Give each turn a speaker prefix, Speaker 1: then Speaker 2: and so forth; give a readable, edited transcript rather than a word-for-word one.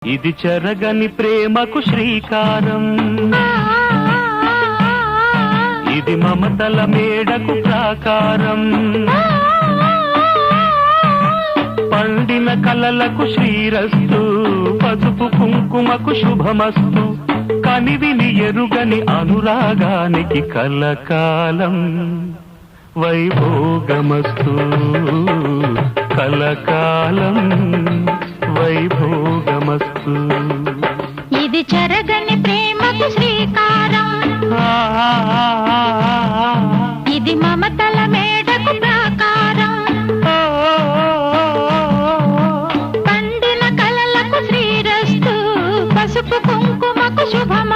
Speaker 1: ఇది చెరగని ప్రేమకు శ్రీకారం, ఇది మమతల మేడకు ప్రాకారం, పండిన కలలకు శ్రీరస్తు, పసుపు కుంకుమకు శుభమస్తు, కనివిని ఎరుగని అనురాగానికి కలకాలం వైభోగమస్తు, కలకాలం వైభోగమస్తు.
Speaker 2: ఇది చెరగని ప్రేమకు శ్రీకారం, ఇది మమతల మేడకు ప్రాకారం, పండిన కలలకు శ్రీరస్తు, పసుపు కుంకుమకు శుభమ